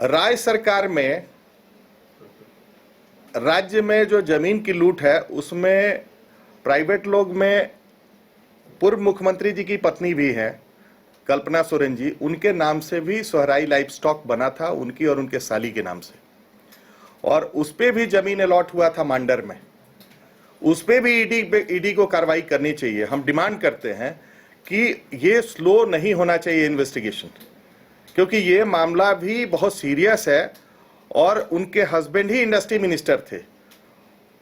राज्य सरकार में राज्य में जो जमीन की लूट है उसमें प्राइवेट लोग में पूर्व मुख्यमंत्री जी की पत्नी भी है कल्पना सोरेन जी, उनके नाम से भी सोहराई लाइफ स्टॉक बना था, उनकी और उनके साली के नाम से, और उस पे भी जमीन अलॉट हुआ था मांडर में। उस पे भी ईडी को कार्रवाई करनी चाहिए। हम डिमांड करते हैं कि ये स्लो नहीं होना चाहिए इन्वेस्टिगेशन, क्योंकि ये मामला भी बहुत सीरियस है और उनके हस्बैंड ही इंडस्ट्री मिनिस्टर थे,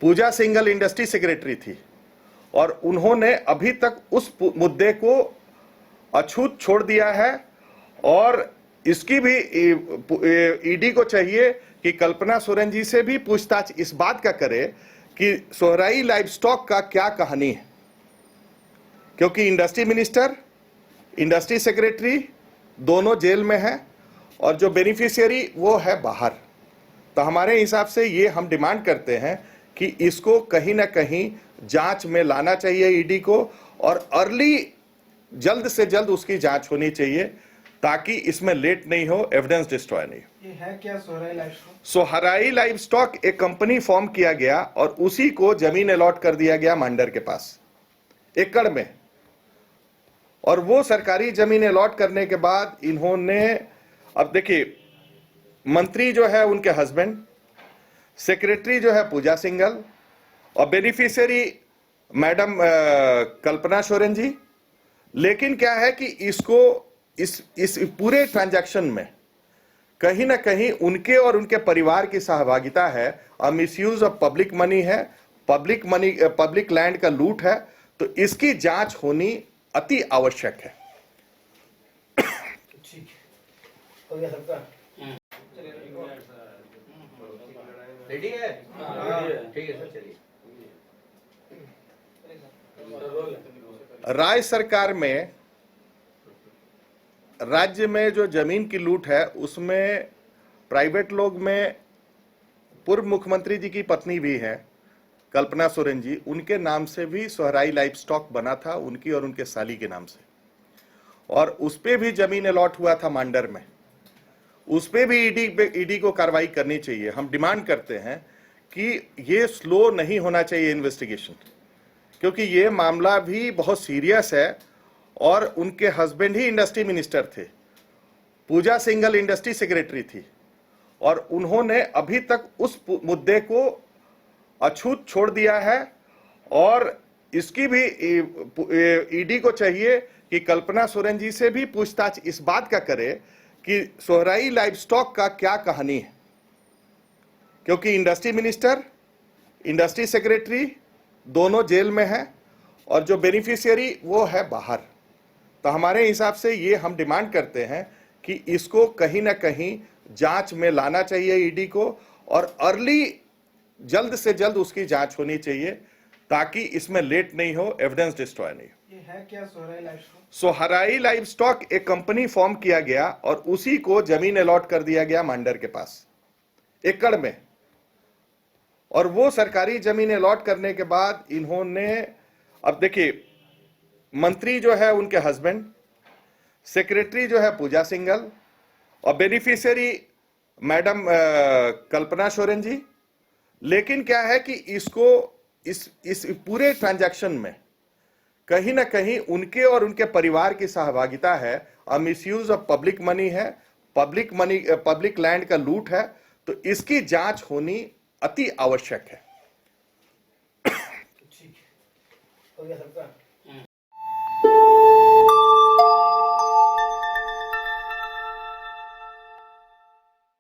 पूजा सिंघल इंडस्ट्री सेक्रेटरी थी, और उन्होंने अभी तक उस मुद्दे को अछूत छोड़ दिया है। और इसकी भी ईडी को चाहिए कि कल्पना सोरेन जी से भी पूछताछ इस बात का करे कि सोहराई लाइफ स्टॉक का क्या कहानी है, क्योंकि इंडस्ट्री मिनिस्टर, इंडस्ट्री सेक्रेटरी दोनों जेल में है और जो बेनिफिशियरी वो है बाहर। तो हमारे हिसाब से ये हम डिमांड करते हैं कि इसको कहीं ना कहीं जांच में लाना चाहिए ईडी को, और अर्ली जल्द से जल्द उसकी जांच होनी चाहिए ताकि इसमें लेट नहीं हो, एविडेंस डिस्ट्रॉय नहीं हो। ये है क्या Sohrai life stock? Sohrai life stock एक कंपनी फॉर्म किया गया और उसी को जमीन अलॉट कर दिया गया मांडर के पास एकड़ में, और वो सरकारी जमीन अलॉट करने के बाद इन्होंने, अब देखिए, मंत्री जो है उनके हस्बैंड, सेक्रेटरी जो है पूजा सिंघल, और बेनिफिशियरी मैडम कल्पना सोरेन जी। लेकिन क्या है कि इसको इस पूरे ट्रांजैक्शन में कहीं ना कहीं उनके और उनके परिवार की सहभागिता है, और मिसयूज ऑफ पब्लिक मनी है, पब्लिक लैंड का लूट है। तो इसकी जांच होनी अति आवश्यक है। ठीक हो गया सबका? रेडी है? ठीक है सर, चलिए। राज्य सरकार में राज्य में जो जमीन की लूट है उसमें प्राइवेट लोग में पूर्व मुख्यमंत्री जी की पत्नी भी है कल्पना सोरेन जी, उनके नाम से भी सोहराई लाइफ स्टॉक बना था, उनकी और उनके साली के नाम से, और उस पे भी जमीन अलॉट हुआ था मांडर में। उस पे भी ईडी को कार्रवाई करनी चाहिए। हम डिमांड करते हैं कि ये स्लो नहीं होना चाहिए इन्वेस्टिगेशन, क्योंकि ये मामला भी बहुत सीरियस है और उनके हस्बैंड ही इंडस्ट्री मिनिस्टर थे, पूजा सिंघल इंडस्ट्री सेक्रेटरी थी, और उन्होंने अभी तक उस मुद्दे को अछूत छोड़ दिया है। और इसकी भी ईडी को चाहिए कि कल्पना सोरेन जी से भी पूछताछ इस बात का करे कि सोहराई लाइफ स्टॉक का क्या कहानी है, क्योंकि इंडस्ट्री मिनिस्टर, इंडस्ट्री सेक्रेटरी दोनों जेल में है और जो बेनिफिशियरी वो है बाहर। तो हमारे हिसाब से ये हम डिमांड करते हैं कि इसको कहीं ना कहीं जांच में लाना चाहिए ईडी को, और अर्ली जल्द से जल्द उसकी जांच होनी चाहिए ताकि इसमें लेट नहीं हो, एविडेंस डिस्ट्रॉय नहीं हो। ये है क्या Sohrai life stock? Sohrai life stock एक कंपनी फॉर्म किया गया और उसी को जमीन अलॉट कर दिया गया मांडर के पास एकड़ में, और वो सरकारी जमीन अलॉट करने के बाद इन्होंने, अब देखिए, मंत्री जो है उनके हस्बैंड, सेक्रेटरी जो है पूजा सिंघल, और बेनिफिशियरी मैडम कल्पना सोरेन जी। लेकिन क्या है कि इसको इस पूरे ट्रांजैक्शन में कहीं ना कहीं उनके और उनके परिवार की सहभागिता है, और मिसयूज ऑफ पब्लिक मनी है, पब्लिक लैंड का लूट है। तो इसकी जांच होनी अति आवश्यक है। ठीक हो गया सबका?